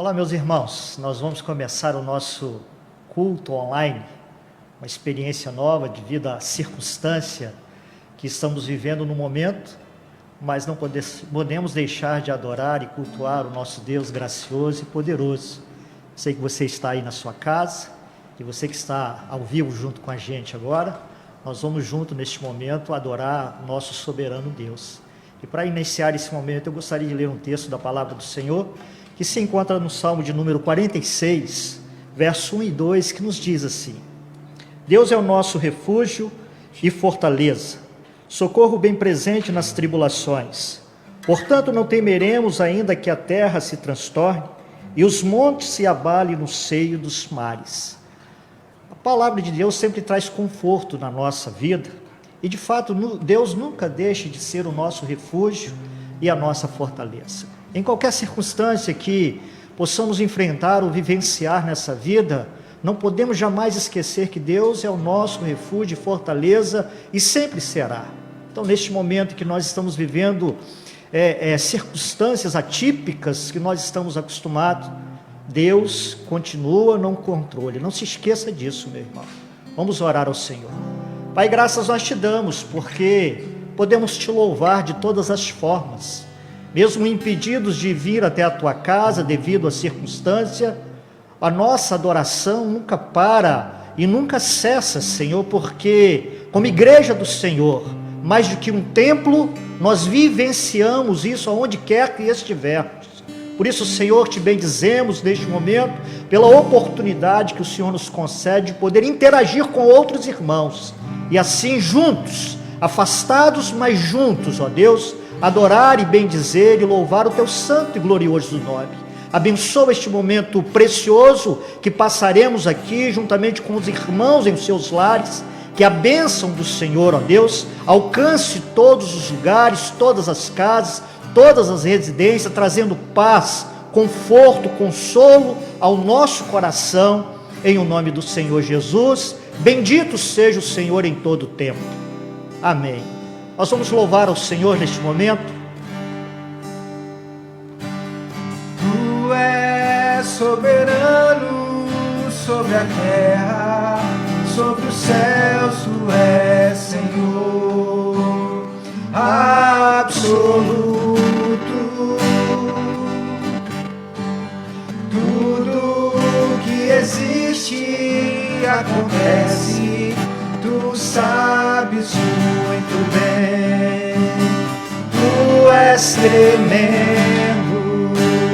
Olá, meus irmãos, nós vamos começar o nosso culto online, uma experiência nova devido à circunstância que estamos vivendo no momento, mas não podemos deixar de adorar e cultuar o nosso Deus gracioso e poderoso. Sei que você está aí na sua casa, e você que está ao vivo junto com a gente agora, nós vamos junto neste momento adorar nosso soberano Deus. E para iniciar esse momento, eu gostaria de ler um texto da palavra do Senhor, que se encontra no Salmo de número 46, verso 1 e 2, que nos diz assim: Deus é o nosso refúgio e fortaleza, socorro bem presente nas tribulações. Portanto, não temeremos, ainda que a terra se transtorne e os montes se abalem no seio dos mares. A palavra de Deus sempre traz conforto na nossa vida, e de fato, Deus nunca deixa de ser o nosso refúgio e a nossa fortaleza. Em qualquer circunstância que possamos enfrentar ou vivenciar nessa vida, não podemos jamais esquecer que Deus é o nosso refúgio e fortaleza e sempre será. Então, neste momento que nós estamos vivendo circunstâncias atípicas que nós estamos acostumados, Deus continua no controle. Não se esqueça disso, meu irmão. Vamos orar ao Senhor. Pai, graças nós te damos, porque podemos te louvar de todas as formas. Mesmo impedidos de vir até a tua casa devido à circunstância, a nossa adoração nunca para e nunca cessa, Senhor, porque como igreja do Senhor, mais do que um templo, nós vivenciamos isso aonde quer que estivermos. Por isso, Senhor, te bendizemos neste momento, pela oportunidade que o Senhor nos concede de poder interagir com outros irmãos, e assim juntos, afastados, mas juntos, ó Deus, adorar e bendizer e louvar o teu santo e glorioso nome. Abençoa este momento precioso que passaremos aqui juntamente com os irmãos em seus lares. Que a bênção do Senhor, ó Deus, alcance todos os lugares, todas as casas, todas as residências, trazendo paz, conforto, consolo ao nosso coração, em o nome do Senhor Jesus. Bendito seja o Senhor em todo o tempo. Amém. Nós vamos louvar ao Senhor neste momento. Tu és soberano sobre a terra, sobre os céus, tu és Senhor absoluto. Tudo que existe acontece, tu sabes muito bem. Tu és tremendo,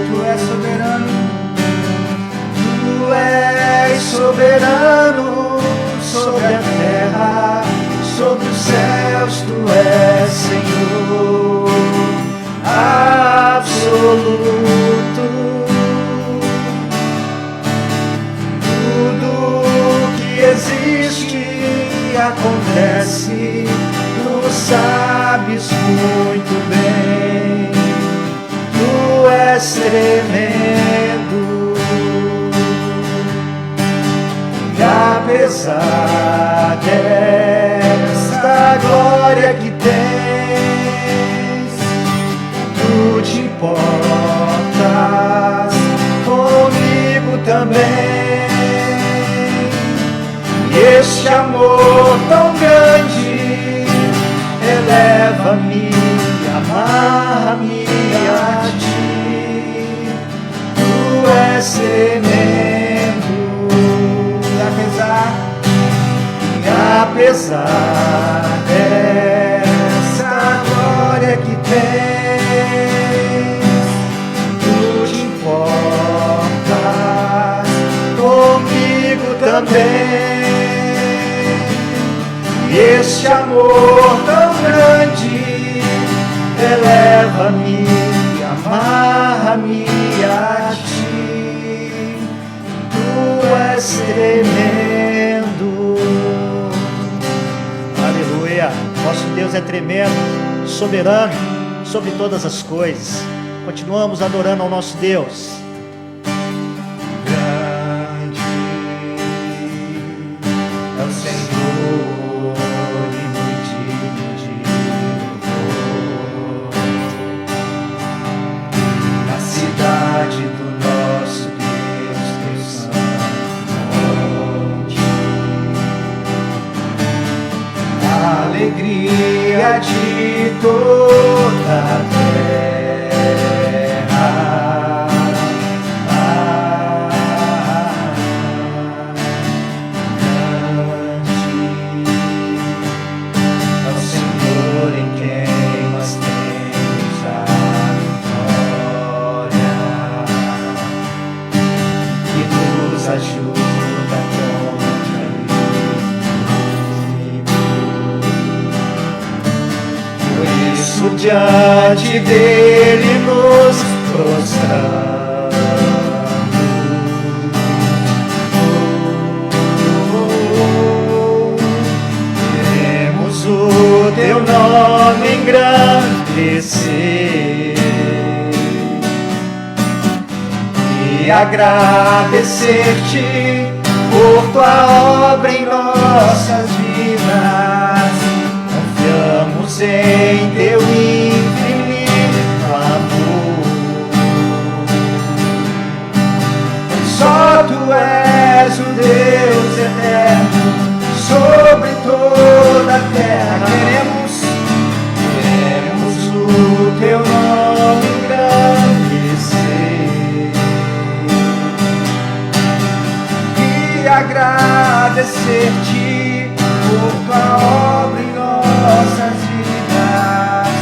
tu és soberano, tu és soberano sobre a terra, sobre os céus, tu és Senhor absoluto. Tudo que existe acontece, tu sabes muito bem. Tu és tremendo, e apesar desta glória que tens, tu te importas comigo também. E este amor tão grande eleva-me, amarra-me a ti. Tu és tremendo, apesar dessa glória que tens, tu te importas comigo também. E este amor tão grande eleva-me, amarra-me a ti. Tu és tremendo. Aleluia. Nosso Deus é tremendo, soberano sobre todas as coisas. Continuamos adorando ao nosso Deus. Grande é o Senhor e muito digno de louvor. Na cidade do nosso alegria de toda a terra. Cante ao Senhor em quem nós temos a vitória, que nos ajuda contra o inimigo. Por isso diante dele nos prostramos. Queremos o teu nome engrandecer e agradecer-te por tua obra em nossas vidas. Confiamos em teu infinito amor. Só tu és o Deus eterno sobre toda a terra. Queremos o teu nome engrandecer e agradecer-te por tua obra em nossas vidas.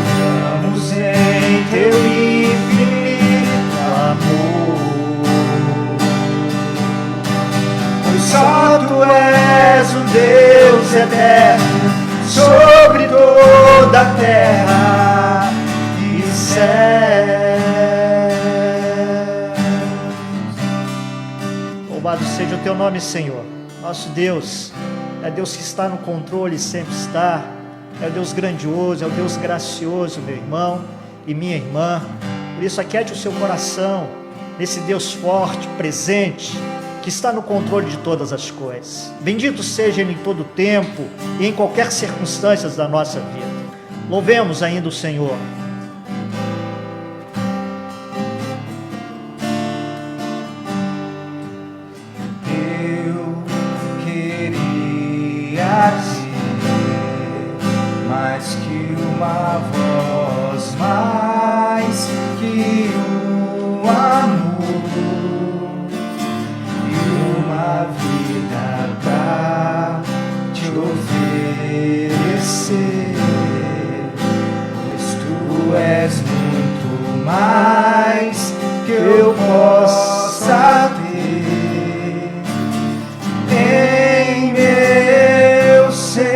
Confiamos em teu infinito amor. Pois só tu és o Deus eterno sobre toda a terra e céus. Louvado seja o teu nome, Senhor. Nosso Deus é Deus que está no controle e sempre está. É o Deus grandioso, é o Deus gracioso, meu irmão e minha irmã. Por isso, aquiete o seu coração nesse Deus forte, presente, que está no controle de todas as coisas. Bendito seja Ele em todo o tempo e em qualquer circunstância da nossa vida. Louvemos ainda o Senhor. Eu queria dizer mais que uma voz, mais que um amor e uma vida pra te oferecer, pois tu és muito mais que eu possa ter em meu ser.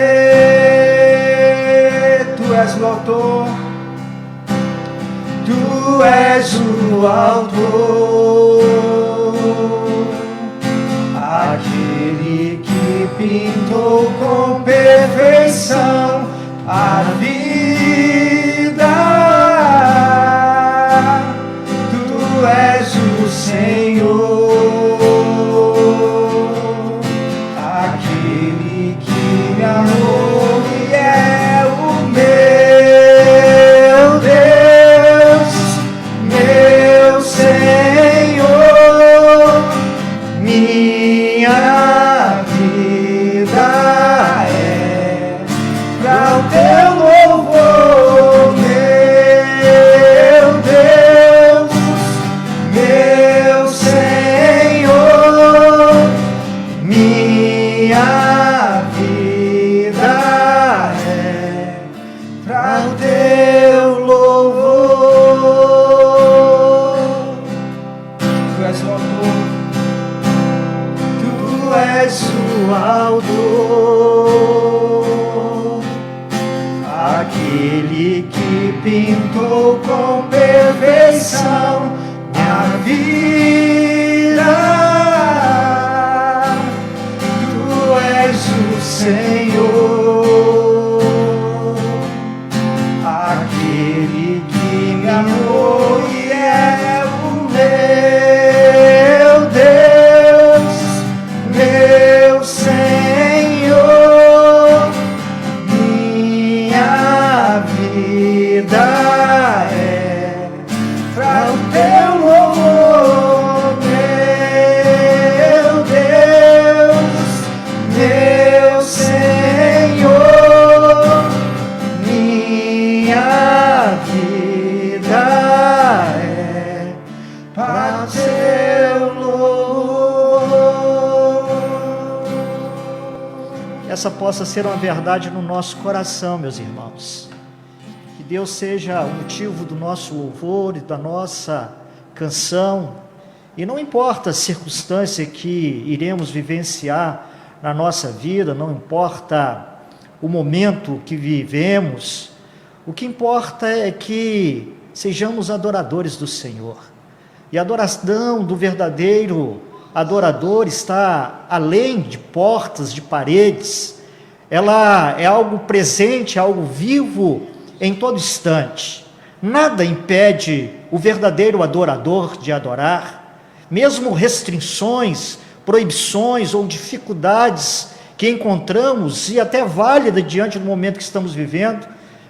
Tu és o autor, tu és o autor, aquele que pintou com perfeição a vida. Tu és o Senhor, aquele que me amou e é o meu Deus, meu Senhor. Minha vida é pra o teu louvor, meu Deus, meu Senhor. Minha vida possa ser uma verdade no nosso coração, meus irmãos. Que Deus seja o motivo do nosso louvor e da nossa canção. E não importa a circunstância que iremos vivenciar na nossa vida, não importa o momento que vivemos, o que importa é que sejamos adoradores do Senhor. E a adoração do verdadeiro adorador está além de portas, de paredes. Ela é algo presente, algo vivo em todo instante. Nada impede o verdadeiro adorador de adorar, mesmo restrições, proibições ou dificuldades que encontramos e até válida diante do momento que estamos vivendo,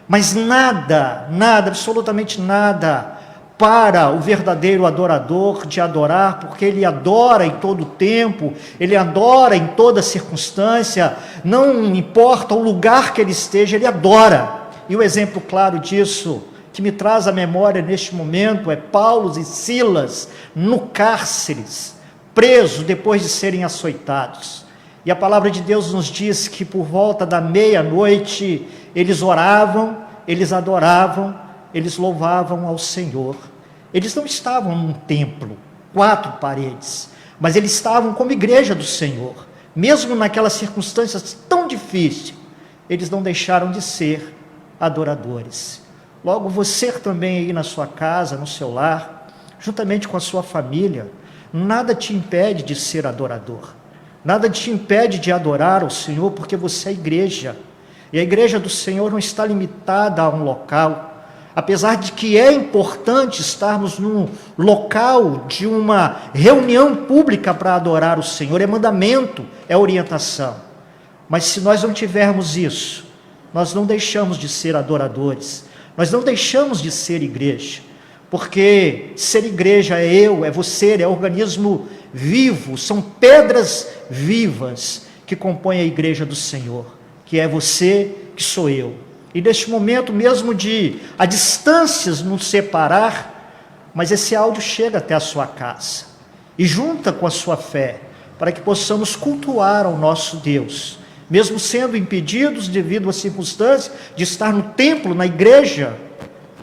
mas nada, absolutamente nada, para o verdadeiro adorador de adorar, porque ele adora em todo tempo, ele adora em toda circunstância, não importa o lugar que ele esteja, ele adora. E o exemplo claro disso, que me traz à memória neste momento, é Paulo e Silas no cárcere, presos depois de serem açoitados. E a palavra de Deus nos diz que por volta da meia-noite eles oravam, eles adoravam, eles louvavam ao Senhor. Eles não estavam num templo, 4 paredes, mas eles estavam como igreja do Senhor. Mesmo naquelas circunstâncias tão difíceis, eles não deixaram de ser adoradores. Logo, você também aí na sua casa, no seu lar, juntamente com a sua família, nada te impede de ser adorador. Nada te impede de adorar ao Senhor, porque você é igreja. E a igreja do Senhor não está limitada a um local. Apesar de que é importante estarmos num local de uma reunião pública para adorar o Senhor, é mandamento, é orientação. Mas se nós não tivermos isso, nós não deixamos de ser adoradores, nós não deixamos de ser igreja, porque ser igreja é eu, é você, é organismo vivo, são pedras vivas que compõem a igreja do Senhor, que é você, que sou eu. E neste momento mesmo de a distâncias nos separar, mas esse áudio chega até a sua casa e junta com a sua fé, para que possamos cultuar ao nosso Deus, mesmo sendo impedidos devido às circunstâncias de estar no templo, na igreja.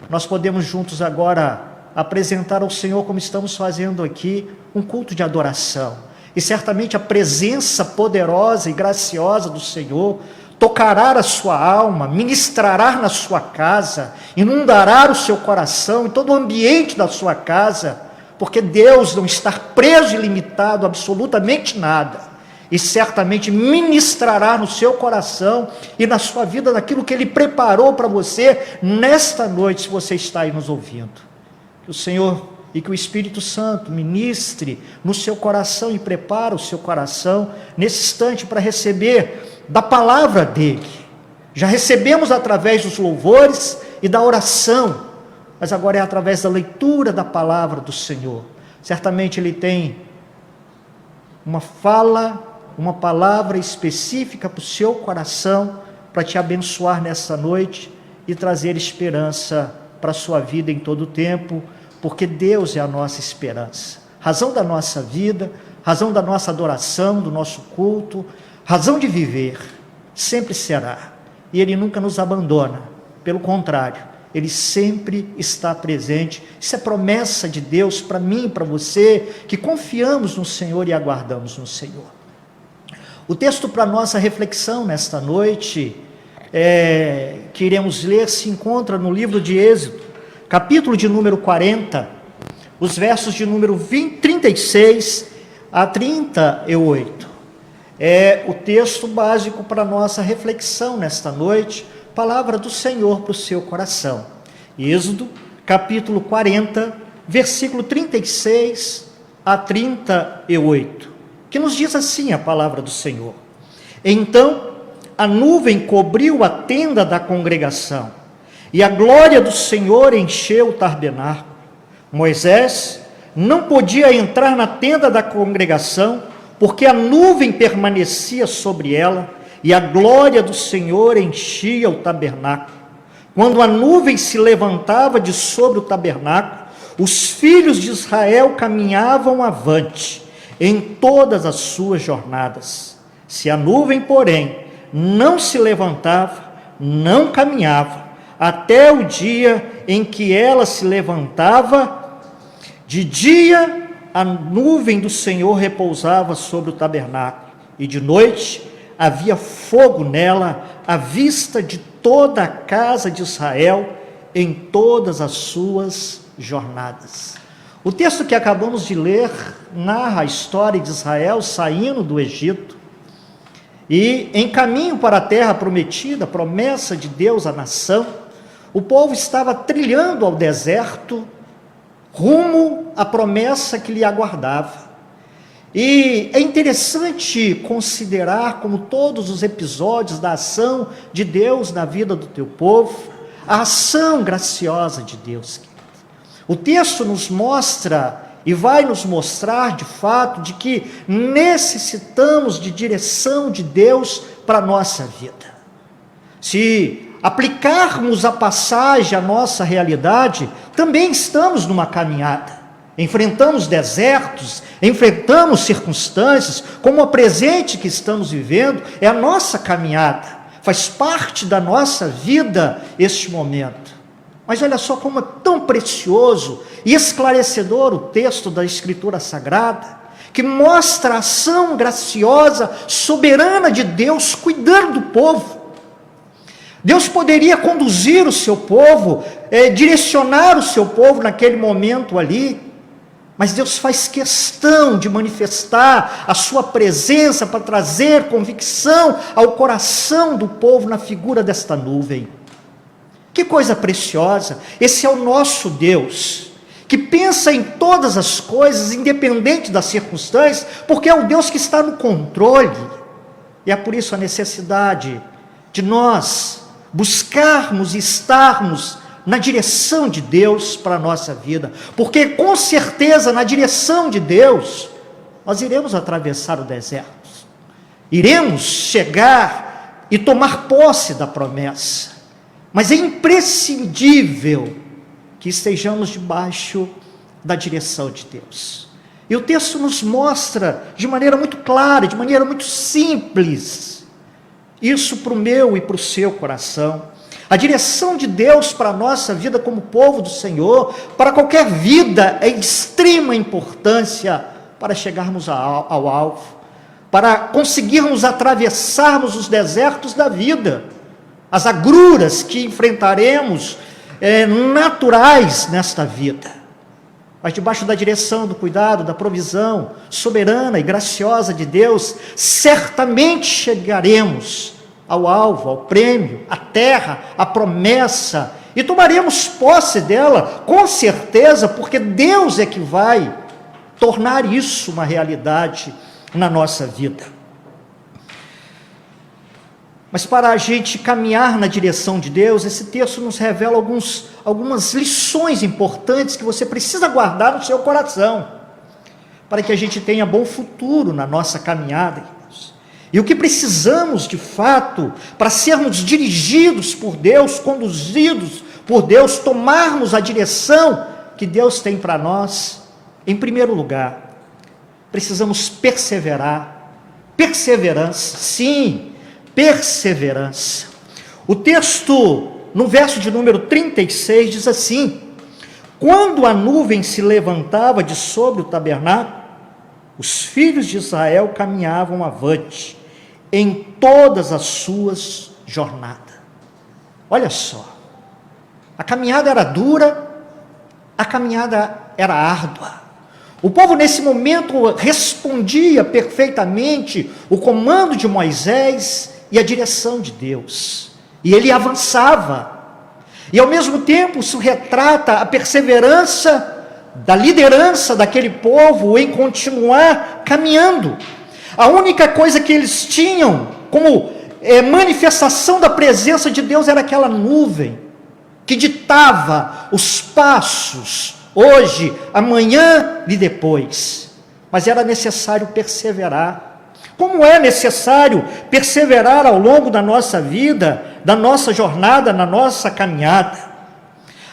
Nós podemos juntos agora apresentar ao Senhor, como estamos fazendo aqui, um culto de adoração, e certamente a presença poderosa e graciosa do Senhor tocará a sua alma, ministrará na sua casa, inundará o seu coração e todo o ambiente da sua casa, porque Deus não está preso e limitado a absolutamente nada, e certamente ministrará no seu coração e na sua vida daquilo que Ele preparou para você nesta noite, se você está aí nos ouvindo. Que o Senhor e que o Espírito Santo ministre no seu coração e prepare o seu coração nesse instante para receber da palavra dele. Já recebemos através dos louvores e da oração, mas agora é através da leitura da palavra do Senhor. Certamente Ele tem uma fala, uma palavra específica para o seu coração, para te abençoar nessa noite e trazer esperança para a sua vida em todo o tempo, porque Deus é a nossa esperança, razão da nossa vida, razão da nossa adoração, do nosso culto, razão de viver, sempre será. E Ele nunca nos abandona, pelo contrário, Ele sempre está presente. Isso é promessa de Deus para mim e para você, que confiamos no Senhor e aguardamos no Senhor. O texto para nossa reflexão nesta noite, que iremos ler, se encontra no livro de Êxodo, capítulo de número 40, os versos de número 36 a 38. É o texto básico para a nossa reflexão nesta noite, palavra do Senhor para o seu coração. Êxodo, capítulo 40, versículo 36 a 38, que nos diz assim a palavra do Senhor. Então a nuvem cobriu a tenda da congregação, e a glória do Senhor encheu o tabernáculo. Moisés não podia entrar na tenda da congregação, porque a nuvem permanecia sobre ela, e a glória do Senhor enchia o tabernáculo. Quando a nuvem se levantava de sobre o tabernáculo, os filhos de Israel caminhavam avante, em todas as suas jornadas. Se a nuvem, porém, não se levantava, não caminhava, até o dia em que ela se levantava. De dia a nuvem do Senhor repousava sobre o tabernáculo, e de noite havia fogo nela, à vista de toda a casa de Israel, em todas as suas jornadas. O texto que acabamos de ler narra a história de Israel saindo do Egito e em caminho para a terra prometida, a promessa de Deus à nação. O povo estava trilhando ao deserto, rumo à promessa que lhe aguardava. E é interessante considerar, como todos os episódios da ação de Deus na vida do teu povo, a ação graciosa de Deus. O texto nos mostra e vai nos mostrar de fato de que necessitamos de direção de Deus para a nossa vida. Se aplicarmos a passagem à nossa realidade, também estamos numa caminhada. Enfrentamos desertos, enfrentamos circunstâncias, como a presente que estamos vivendo, é a nossa caminhada, faz parte da nossa vida este momento. Mas olha só como é tão precioso e esclarecedor o texto da Escritura Sagrada, que mostra a ação graciosa, soberana de Deus cuidando do povo. Deus poderia conduzir o seu povo, direcionar o seu povo naquele momento ali, mas Deus faz questão de manifestar a sua presença para trazer convicção ao coração do povo na figura desta nuvem. Que coisa preciosa! Esse é o nosso Deus, que pensa em todas as coisas, independente das circunstâncias, porque é o Deus que está no controle. E é por isso a necessidade de nós buscarmos e estarmos na direção de Deus para a nossa vida, porque com certeza na direção de Deus nós iremos atravessar o deserto, iremos chegar e tomar posse da promessa, mas é imprescindível que estejamos debaixo da direção de Deus. E o texto nos mostra de maneira muito clara, de maneira muito simples, isso para o meu e para o seu coração. A direção de Deus para a nossa vida como povo do Senhor, para qualquer vida, é de extrema importância para chegarmos ao alvo, para conseguirmos atravessarmos os desertos da vida, as agruras que enfrentaremos naturais nesta vida. Mas debaixo da direção, do cuidado, da provisão soberana e graciosa de Deus, certamente chegaremos ao alvo, ao prêmio, à terra, à promessa, e tomaremos posse dela, com certeza, porque Deus é que vai tornar isso uma realidade na nossa vida. Mas para a gente caminhar na direção de Deus, esse texto nos revela algumas lições importantes que você precisa guardar no seu coração, para que a gente tenha bom futuro na nossa caminhada. E o que precisamos de fato, para sermos dirigidos por Deus, conduzidos por Deus, tomarmos a direção que Deus tem para nós, em primeiro lugar, precisamos perseverar. Perseverança, sim, perseverança. O texto, no verso de número 36, diz assim: quando a nuvem se levantava de sobre o tabernáculo, os filhos de Israel caminhavam avante em todas as suas jornadas. Olha só, a caminhada era dura, a caminhada era árdua. O povo nesse momento respondia perfeitamente o comando de Moisés e a direção de Deus, e ele avançava, e ao mesmo tempo isso retrata a perseverança da liderança daquele povo em continuar caminhando. A única coisa que eles tinham como manifestação da presença de Deus era aquela nuvem que ditava os passos, hoje, amanhã e depois. Mas era necessário perseverar. Como é necessário perseverar ao longo da nossa vida, da nossa jornada, na nossa caminhada.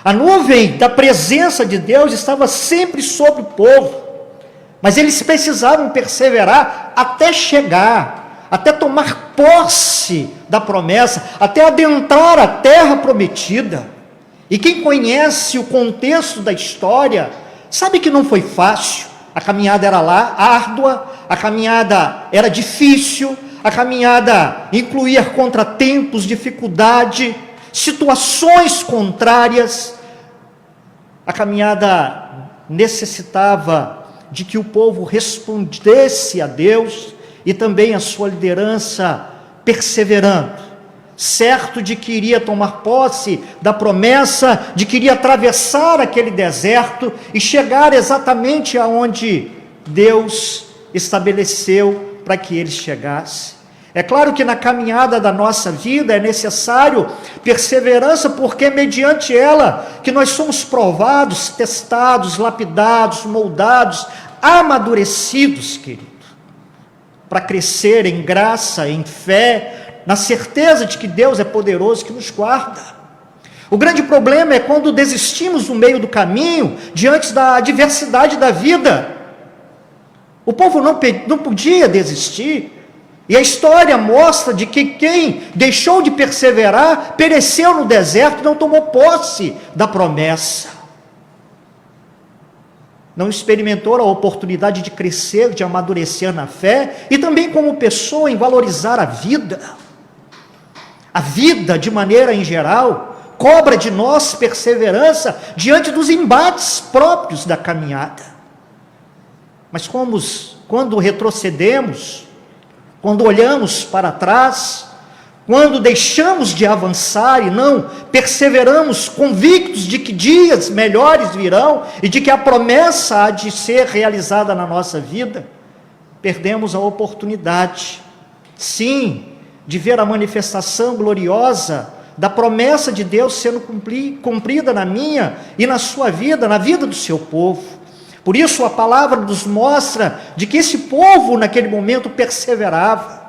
A nuvem da presença de Deus estava sempre sobre o povo, mas eles precisavam perseverar até chegar até tomar posse da promessa, até adentrar a terra prometida. E quem conhece o contexto da história, sabe que não foi fácil. A caminhada era lá, árdua, a caminhada era difícil, a caminhada incluía contratempos, dificuldade, situações contrárias. A caminhada necessitava de que o povo respondesse a Deus e também a sua liderança perseverando, certo de que iria tomar posse da promessa, de que iria atravessar aquele deserto e chegar exatamente aonde Deus estabeleceu para que eles chegassem. É claro que na caminhada da nossa vida é necessário perseverança, porque é mediante ela que nós somos provados, testados, lapidados, moldados, amadurecidos, querido, para crescer em graça, em fé, na certeza de que Deus é poderoso, que nos guarda. O grande problema é quando desistimos no meio do caminho, diante da adversidade da vida. O povo não podia desistir. E a história mostra de que quem deixou de perseverar, pereceu no deserto, não tomou posse da promessa. Não experimentou a oportunidade de crescer, de amadurecer na fé, e também como pessoa em valorizar a vida. A vida, de maneira em geral, cobra de nós perseverança diante dos embates próprios da caminhada. Mas quando retrocedemos, quando olhamos para trás, quando deixamos de avançar e não perseveramos convictos de que dias melhores virão e de que a promessa há de ser realizada na nossa vida, perdemos a oportunidade, sim, de ver a manifestação gloriosa da promessa de Deus sendo cumprida na minha e na sua vida, na vida do seu povo. Por isso a palavra nos mostra de que esse povo naquele momento perseverava.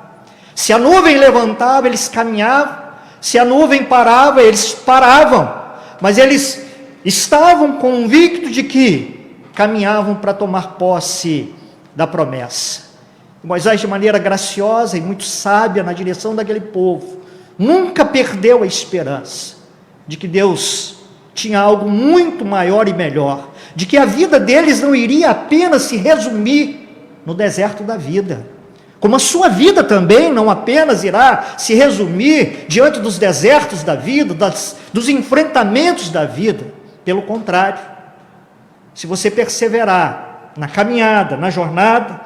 Se a nuvem levantava, eles caminhavam. Se a nuvem parava, eles paravam. Mas eles estavam convictos de que caminhavam para tomar posse da promessa. E Moisés, de maneira graciosa e muito sábia na direção daquele povo, nunca perdeu a esperança de que Deus tinha algo muito maior e melhor, de que a vida deles não iria apenas se resumir no deserto da vida, como a sua vida também não apenas irá se resumir diante dos desertos da vida, dos enfrentamentos da vida. Pelo contrário, se você perseverar na caminhada, na jornada,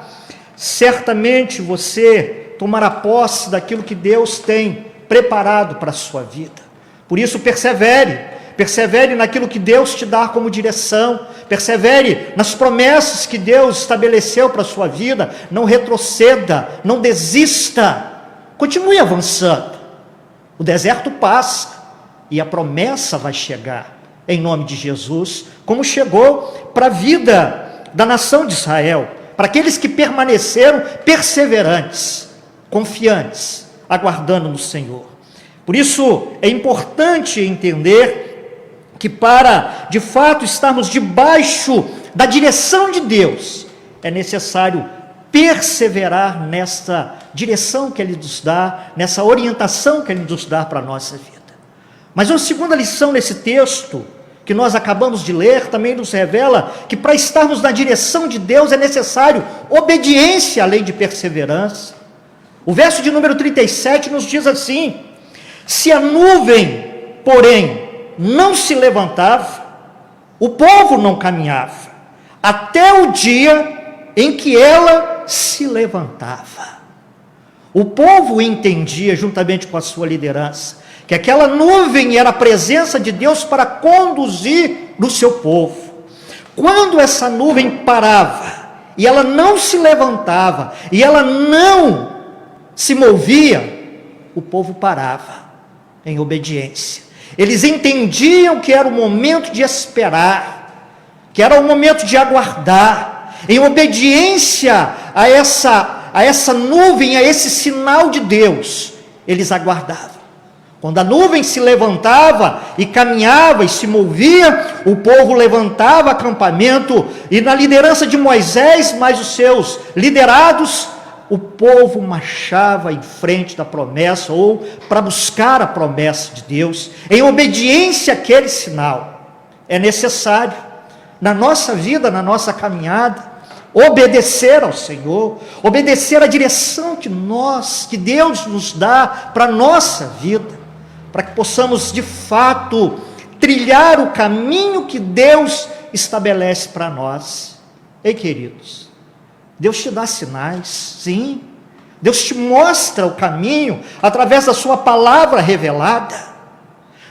certamente você tomará posse daquilo que Deus tem preparado para a sua vida. Por isso persevere naquilo que Deus te dá como direção, persevere nas promessas que Deus estabeleceu para a sua vida, não retroceda, não desista, continue avançando. O deserto passa e a promessa vai chegar, em nome de Jesus, como chegou para a vida da nação de Israel, para aqueles que permaneceram perseverantes, confiantes, aguardando no Senhor. Por isso é importante entender que para, de fato, estarmos debaixo da direção de Deus, é necessário perseverar nessa direção que Ele nos dá, nessa orientação que Ele nos dá para a nossa vida. Mas uma segunda lição nesse texto, que nós acabamos de ler, também nos revela que para estarmos na direção de Deus é necessário obediência além de perseverança. O verso de número 37 nos diz assim: se a nuvem, porém, não se levantava, o povo não caminhava, até o dia em que ela se levantava. O povo entendia, juntamente com a sua liderança, que aquela nuvem era a presença de Deus para conduzir o seu povo. Quando essa nuvem parava, e ela não se levantava, e ela não se movia, o povo parava em obediência. Eles entendiam que era o momento de esperar, que era o momento de aguardar, em obediência a essa nuvem, a esse sinal de Deus, eles aguardavam. Quando a nuvem se levantava e caminhava e se movia, o povo levantava acampamento, e na liderança de Moisés, mais os seus liderados, o povo marchava em frente da promessa, ou para buscar a promessa de Deus, em obediência àquele sinal. É necessário, na nossa vida, na nossa caminhada, obedecer ao Senhor, obedecer à direção que Deus nos dá para a nossa vida, para que possamos de fato trilhar o caminho que Deus estabelece para nós. Ei, queridos, Deus te dá sinais, sim, Deus te mostra o caminho através da sua palavra revelada,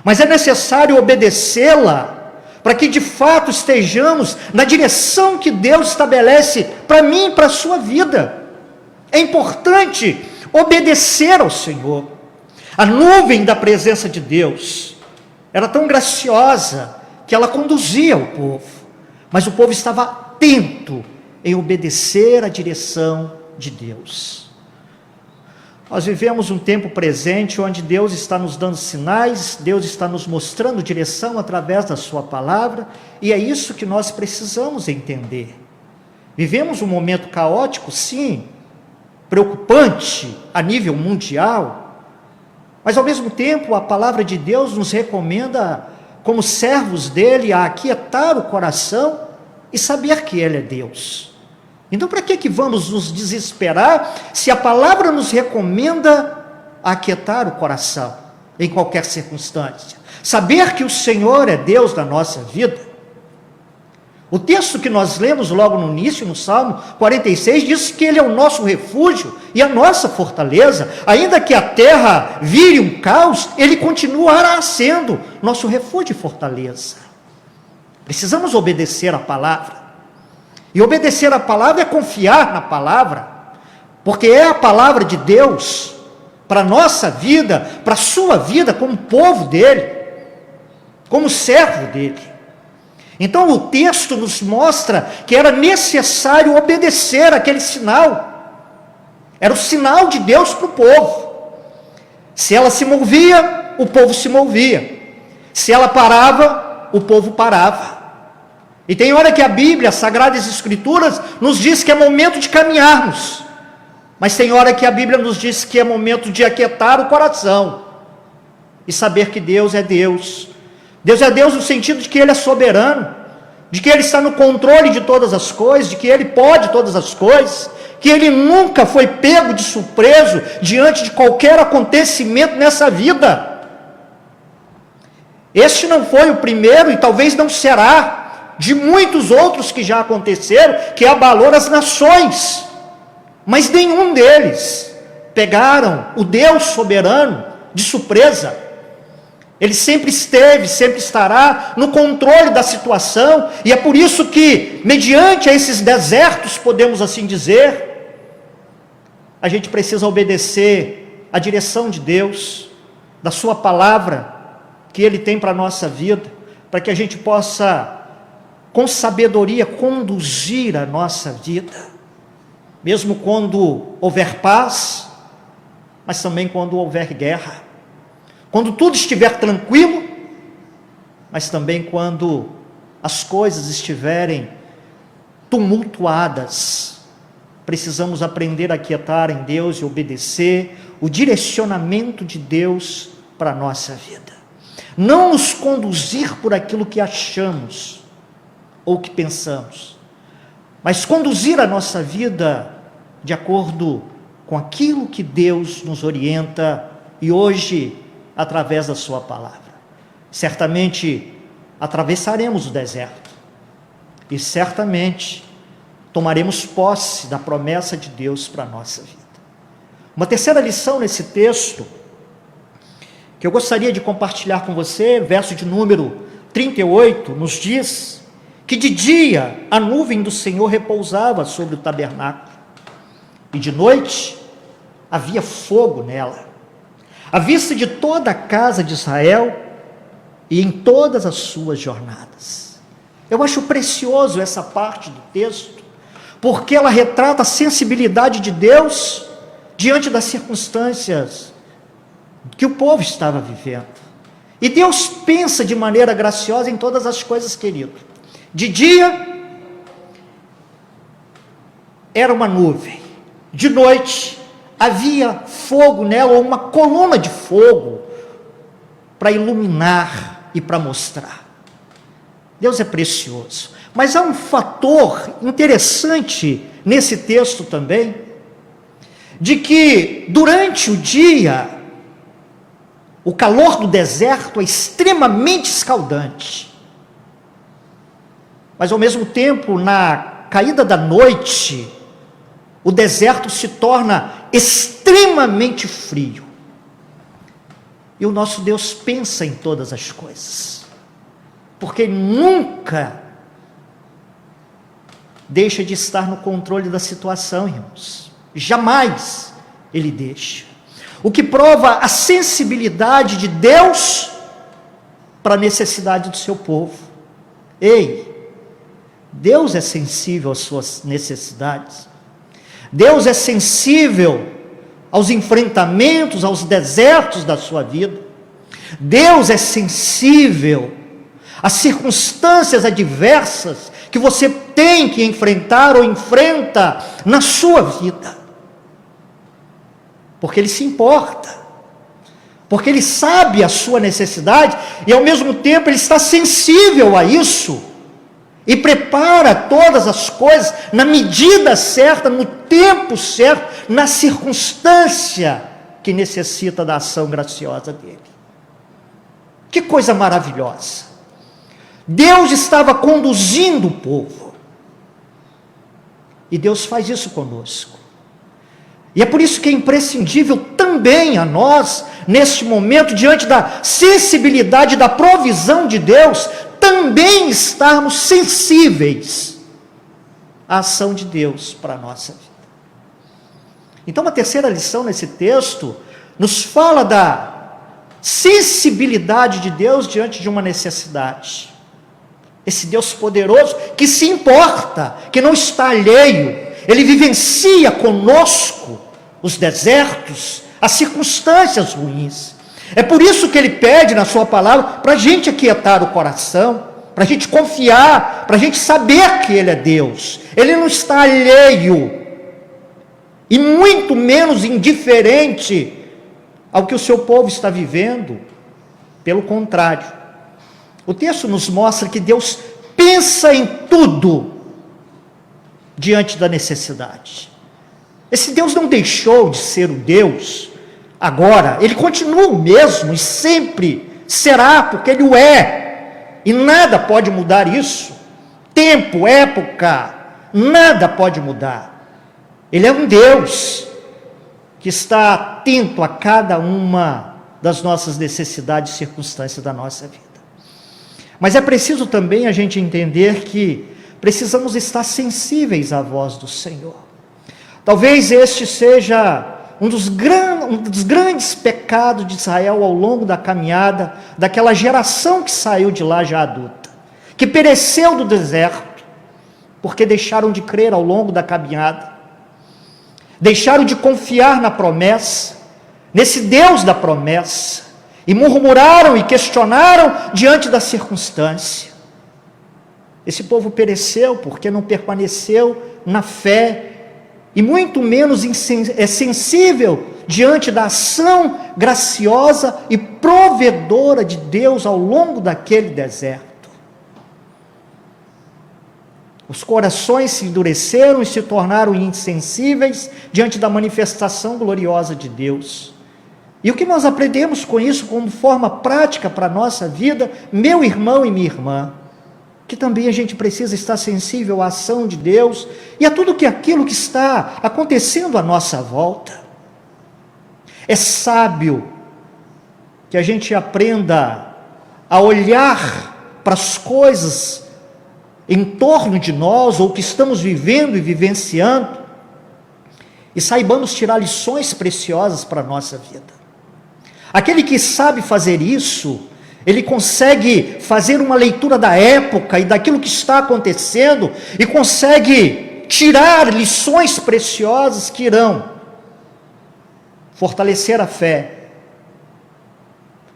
mas é necessário obedecê-la para que de fato estejamos na direção que Deus estabelece para mim e para a sua vida. É importante obedecer ao Senhor. A nuvem da presença de Deus era tão graciosa que ela conduzia o povo, mas o povo estava atento em obedecer à direção de Deus. Nós vivemos um tempo presente onde Deus está nos dando sinais, Deus está nos mostrando direção através da sua palavra, e é isso que nós precisamos entender. Vivemos um momento caótico, sim, preocupante a nível mundial, mas ao mesmo tempo a palavra de Deus nos recomenda, como servos dele, a aquietar o coração e saber que ele é Deus. Então, para que vamos nos desesperar se a palavra nos recomenda aquietar o coração em qualquer circunstância? Saber que o Senhor é Deus da nossa vida. O texto que nós lemos logo no início, no Salmo 46, diz que Ele é o nosso refúgio e a nossa fortaleza. Ainda que a terra vire um caos, Ele continuará sendo nosso refúgio e fortaleza. Precisamos obedecer a palavra. E obedecer a palavra é confiar na palavra, porque é a palavra de Deus para a nossa vida, para a sua vida, como povo dele, como servo dele. Então o texto nos mostra que era necessário obedecer aquele sinal. Era o sinal de Deus para o povo. Se ela se movia, o povo se movia. Se ela parava, o povo parava. E tem hora que a Bíblia, as Sagradas Escrituras, nos diz que é momento de caminharmos. Mas tem hora que a Bíblia nos diz que é momento de aquietar o coração. E saber que Deus é Deus. Deus é Deus no sentido de que Ele é soberano. De que Ele está no controle de todas as coisas. De que Ele pode todas as coisas. Que Ele nunca foi pego de surpreso diante de qualquer acontecimento nessa vida. Este não foi o primeiro e talvez não será de muitos outros que já aconteceram, que abalou as nações, mas nenhum deles pegaram o Deus soberano de surpresa. Ele sempre esteve, sempre estará no controle da situação, e é por isso que, mediante a esses desertos, podemos assim dizer, a gente precisa obedecer à direção de Deus, da sua palavra, que Ele tem para a nossa vida, para que a gente possa com sabedoria conduzir a nossa vida, mesmo quando houver paz, mas também quando houver guerra, quando tudo estiver tranquilo, mas também quando as coisas estiverem tumultuadas. Precisamos aprender a aquietar em Deus e obedecer o direcionamento de Deus para a nossa vida, não nos conduzir por aquilo que achamos ou que pensamos, mas conduzir a nossa vida de acordo com aquilo que Deus nos orienta, e hoje, através da sua palavra. Certamente atravessaremos o deserto, e certamente tomaremos posse da promessa de Deus para a nossa vida. Uma terceira lição nesse texto, que eu gostaria de compartilhar com você, verso de número 38, nos diz que de dia a nuvem do Senhor repousava sobre o tabernáculo, e de noite havia fogo nela, à vista de toda a casa de Israel e em todas as suas jornadas. Eu acho precioso essa parte do texto, porque ela retrata a sensibilidade de Deus diante das circunstâncias que o povo estava vivendo. E Deus pensa de maneira graciosa em todas as coisas, querido. De dia era uma nuvem, De noite havia fogo nela, ou uma coluna de fogo, para iluminar e para mostrar. Deus é precioso. Mas há um fator interessante nesse texto também, de que durante o dia, o calor do deserto é extremamente escaldante. Mas ao mesmo tempo, na caída da noite, o deserto se torna extremamente frio. E o nosso Deus pensa em todas as coisas, porque nunca deixa de estar no controle da situação, irmãos. Jamais Ele deixa. O que prova a sensibilidade de Deus para a necessidade do seu povo. Ei, Deus é sensível às suas necessidades. Deus é sensível aos enfrentamentos, aos desertos da sua vida. Deus é sensível às circunstâncias adversas que você tem que enfrentar ou enfrenta na sua vida. Porque Ele se importa. Porque Ele sabe a sua necessidade e ao mesmo tempo Ele está sensível a isso. E prepara todas as coisas na medida certa, no tempo certo, na circunstância que necessita da ação graciosa dele. Que coisa maravilhosa! Deus estava conduzindo o povo. E Deus faz isso conosco. E é por isso que é imprescindível também a nós, neste momento, diante da sensibilidade da provisão de Deus, também estarmos sensíveis à ação de Deus para a nossa vida. Então, a terceira lição nesse texto nos fala da sensibilidade de Deus diante de uma necessidade. Esse Deus poderoso que se importa, que não está alheio, Ele vivencia conosco os desertos, as circunstâncias ruins. É por isso que Ele pede na sua palavra, para a gente aquietar o coração, para a gente confiar, para a gente saber que Ele é Deus. Ele não está alheio, e muito menos indiferente ao que o seu povo está vivendo. Pelo contrário, o texto nos mostra que Deus pensa em tudo diante da necessidade. Esse Deus não deixou de ser o Deus agora, Ele continua o mesmo e sempre será, porque Ele o é, e nada pode mudar isso. Tempo, época, nada pode mudar. Ele é um Deus que está atento a cada uma das nossas necessidades e circunstâncias da nossa vida. Mas é preciso também a gente entender que precisamos estar sensíveis à voz do Senhor. Talvez este seja um dos grandes pecados de Israel ao longo da caminhada, daquela geração que saiu de lá já adulta, que pereceu do deserto, porque deixaram de crer ao longo da caminhada, deixaram de confiar na promessa, nesse Deus da promessa, e murmuraram e questionaram diante da circunstância. Esse povo pereceu porque não permaneceu na fé, e muito menos é sensível diante da ação graciosa e provedora de Deus ao longo daquele deserto. Os corações se endureceram e se tornaram insensíveis diante da manifestação gloriosa de Deus. E o que nós aprendemos com isso como forma prática para a nossa vida, meu irmão e minha irmã? Que também a gente precisa estar sensível à ação de Deus e a tudo aquilo que está acontecendo à nossa volta. É sábio que a gente aprenda a olhar para as coisas em torno de nós, ou que estamos vivendo e vivenciando, e saibamos tirar lições preciosas para a nossa vida. Aquele que sabe fazer isso, ele consegue fazer uma leitura da época e daquilo que está acontecendo, e consegue tirar lições preciosas que irão fortalecer a fé,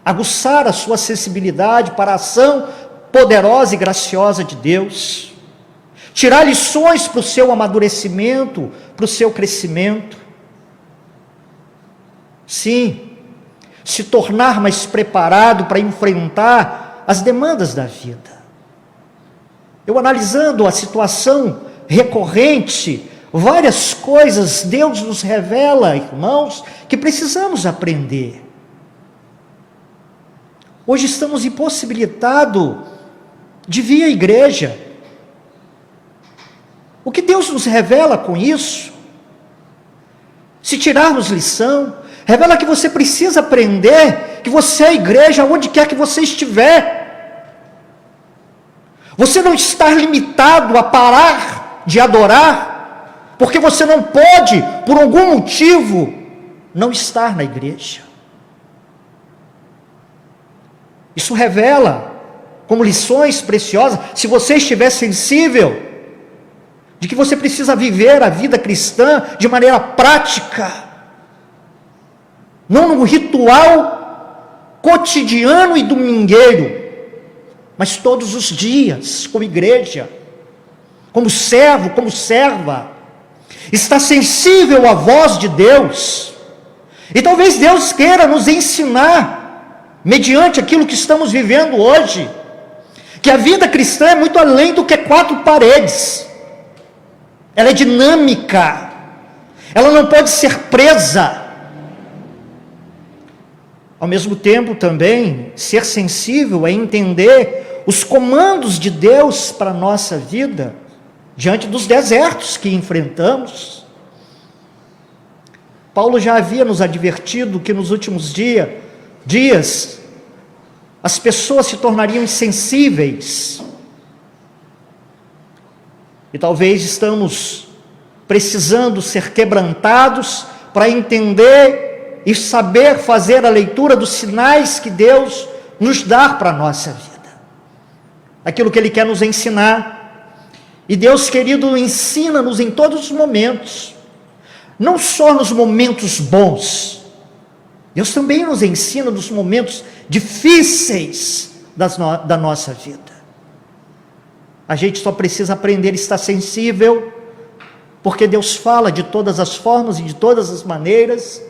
aguçar a sua sensibilidade para a ação poderosa e graciosa de Deus, tirar lições para o seu amadurecimento, para o seu crescimento. Sim, se tornar mais preparado para enfrentar as demandas da vida. Eu analisando a situação recorrente, várias coisas Deus nos revela, irmãos, que precisamos aprender. Hoje estamos impossibilitados de vir à igreja. O que Deus nos revela com isso? Se tirarmos lição, revela que você precisa aprender, que você é a igreja onde quer que você estiver. Você não está limitado a parar de adorar, porque você não pode, por algum motivo, não estar na igreja. Isso revela, como lições preciosas, se você estiver sensível, de que você precisa viver a vida cristã de maneira prática, não no ritual cotidiano e domingueiro, mas todos os dias, como igreja, como servo, como serva, está sensível à voz de Deus, e talvez Deus queira nos ensinar, mediante aquilo que estamos vivendo hoje, que a vida cristã é muito além do que 4 paredes, ela é dinâmica, ela não pode ser presa. Ao mesmo tempo também, ser sensível é entender os comandos de Deus para a nossa vida, diante dos desertos que enfrentamos. Paulo já havia nos advertido que nos últimos dias, as pessoas se tornariam insensíveis. E talvez estamos precisando ser quebrantados para entender e saber fazer a leitura dos sinais que Deus nos dá para a nossa vida. Aquilo que Ele quer nos ensinar. E Deus querido ensina-nos em todos os momentos. Não só nos momentos bons. Deus também nos ensina nos momentos difíceis da nossa vida. A gente só precisa aprender a estar sensível, porque Deus fala de todas as formas e de todas as maneiras.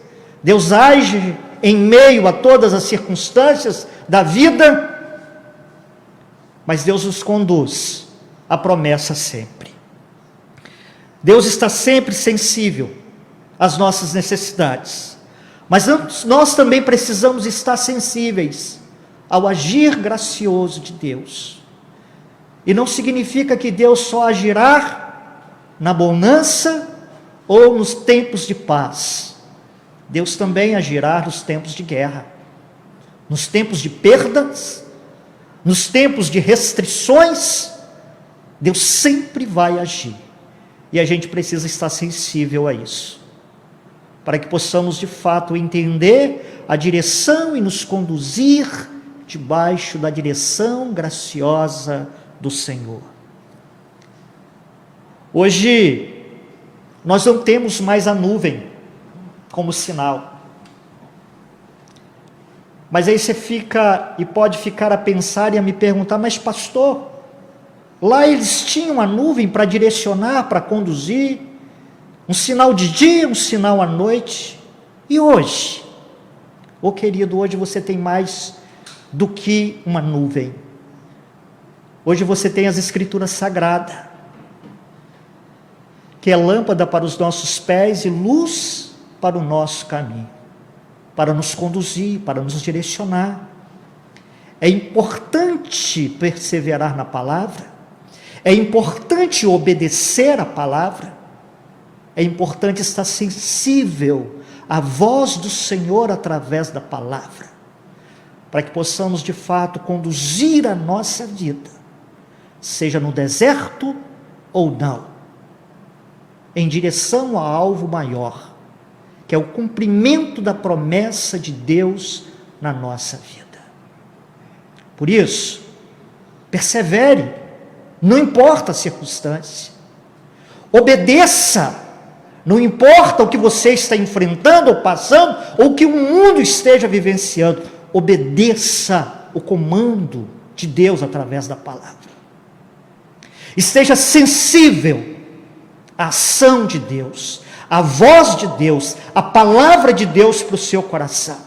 Deus age em meio a todas as circunstâncias da vida, mas Deus nos conduz à promessa sempre. Deus está sempre sensível às nossas necessidades, mas nós também precisamos estar sensíveis ao agir gracioso de Deus. E não significa que Deus só agirá na bonança ou nos tempos de paz. Deus também agirá nos tempos de guerra, nos tempos de perdas, nos tempos de restrições. Deus sempre vai agir, e a gente precisa estar sensível a isso, para que possamos de fato entender a direção e nos conduzir debaixo da direção graciosa do Senhor. Hoje nós não temos mais a nuvem como sinal, mas aí você fica e pode ficar a pensar e a me perguntar: mas pastor, lá eles tinham a nuvem para direcionar, para conduzir, um sinal de dia, um sinal à noite, e hoje? Ô querido, hoje você tem mais do que uma nuvem. Hoje você tem as Escrituras Sagradas, que é lâmpada para os nossos pés e luz para o nosso caminho, para nos conduzir, para nos direcionar. É importante perseverar na palavra, é importante obedecer a palavra, é importante estar sensível à voz do Senhor através da palavra, para que possamos de fato conduzir a nossa vida, seja no deserto ou não, em direção ao alvo maior, que é o cumprimento da promessa de Deus na nossa vida. Por isso, persevere, não importa a circunstância, obedeça, não importa o que você está enfrentando ou passando, ou o que o mundo esteja vivenciando, obedeça o comando de Deus através da palavra. esteja sensível à ação de Deus, à voz de Deus, à palavra de Deus para o seu coração.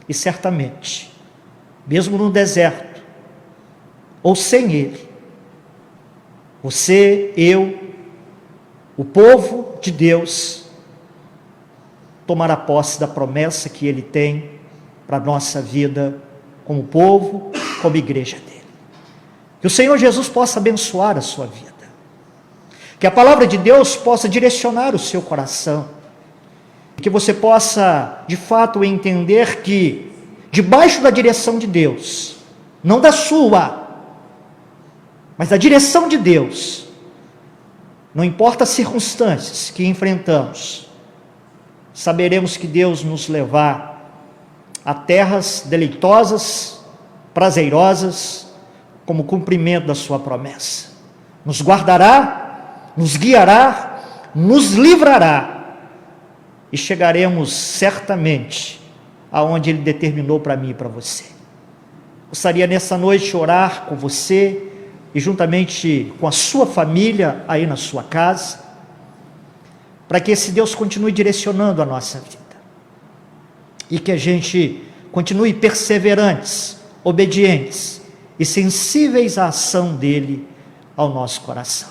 E certamente, mesmo no deserto, ou sem Ele, você, eu, o povo de Deus, tomará posse da promessa que Ele tem para a nossa vida, como povo, como igreja dele. Que o Senhor Jesus possa abençoar a sua vida, que a palavra de Deus possa direcionar o seu coração, que você possa, de fato, entender que, debaixo da direção de Deus, não da sua, mas da direção de Deus, não importa as circunstâncias que enfrentamos, saberemos que Deus nos levar a terras deleitosas, prazerosas, como cumprimento da sua promessa. Nos guardará, nos guiará, nos livrará, e chegaremos certamente aonde Ele determinou para mim e para você. Gostaria nessa noite orar com você, e juntamente com a sua família, aí na sua casa, para que esse Deus continue direcionando a nossa vida, e que a gente continue perseverantes, obedientes e sensíveis à ação dEle ao nosso coração.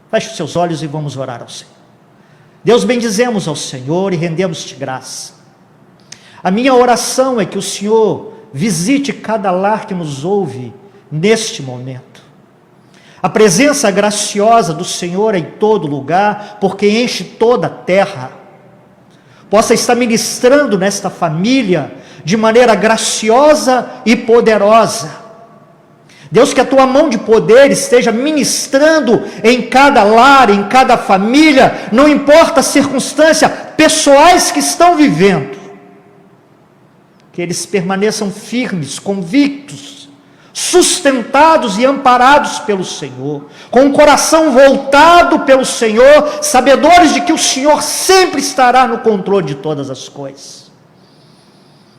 Feche os seus olhos e vamos orar ao Senhor. Deus, bendizemos ao Senhor e rendemos-te graça. A minha oração é que o Senhor visite cada lar que nos ouve neste momento. A presença graciosa do Senhor é em todo lugar, porque enche toda a terra, possa estar ministrando nesta família de maneira graciosa e poderosa. Deus, que a tua mão de poder esteja ministrando em cada lar, em cada família, não importa as circunstâncias pessoais que estão vivendo, que eles permaneçam firmes, convictos, sustentados e amparados pelo Senhor, com o coração voltado pelo Senhor, sabedores de que o Senhor sempre estará no controle de todas as coisas,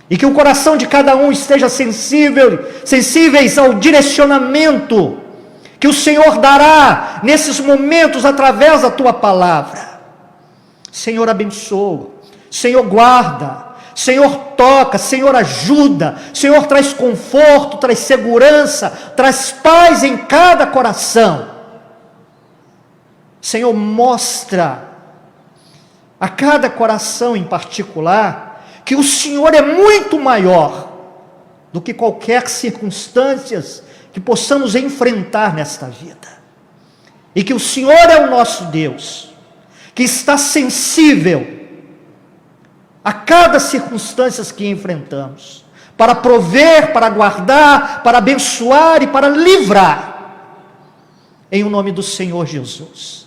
e que o coração de cada um esteja sensíveis ao direcionamento que o Senhor dará nesses momentos através da tua palavra. Senhor, abençoa, Senhor, guarda, Senhor, toca, Senhor, ajuda, Senhor, traz conforto, traz segurança, traz paz em cada coração. Senhor, mostra a cada coração em particular que o Senhor é muito maior do que qualquer circunstância que possamos enfrentar nesta vida, e que o Senhor é o nosso Deus, que está sensível a cada circunstância que enfrentamos, para prover, para guardar, para abençoar e para livrar, em o nome do Senhor Jesus.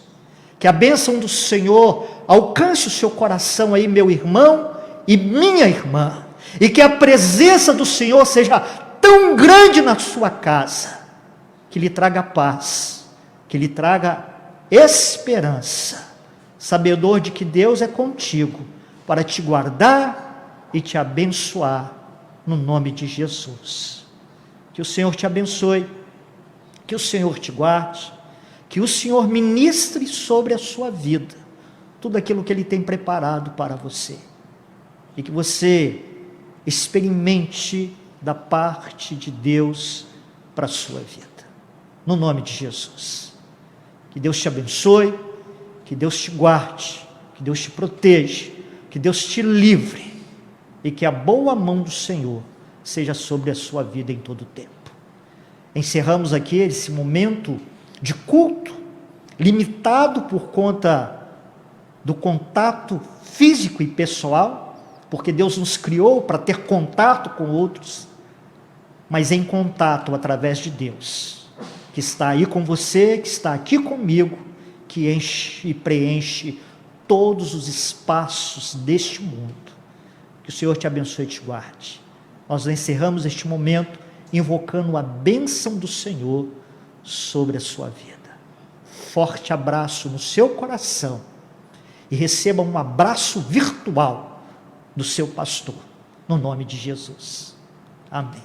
Que a bênção do Senhor alcance o seu coração aí, meu irmão e minha irmã, e que a presença do Senhor seja tão grande na sua casa, que lhe traga paz, que lhe traga esperança, sabedor de que Deus é contigo, para te guardar e te abençoar, no nome de Jesus. Que o Senhor te abençoe, que o Senhor te guarde, que o Senhor ministre sobre a sua vida tudo aquilo que Ele tem preparado para você, e que você experimente da parte de Deus para a sua vida, no nome de Jesus. Que Deus te abençoe, que Deus te guarde, que Deus te proteja, que Deus te livre, e que a boa mão do Senhor seja sobre a sua vida em todo o tempo. Encerramos aqui esse momento de culto, limitado por conta do contato físico e pessoal, porque Deus nos criou para ter contato com outros, mas em contato através de Deus, que está aí com você, que está aqui comigo, que enche e preenche todos os espaços deste mundo. Que o Senhor te abençoe e te guarde. Nós encerramos este momento invocando a bênção do Senhor sobre a sua vida. Forte abraço no seu coração, e receba um abraço virtual do seu pastor, no nome de Jesus. Amém.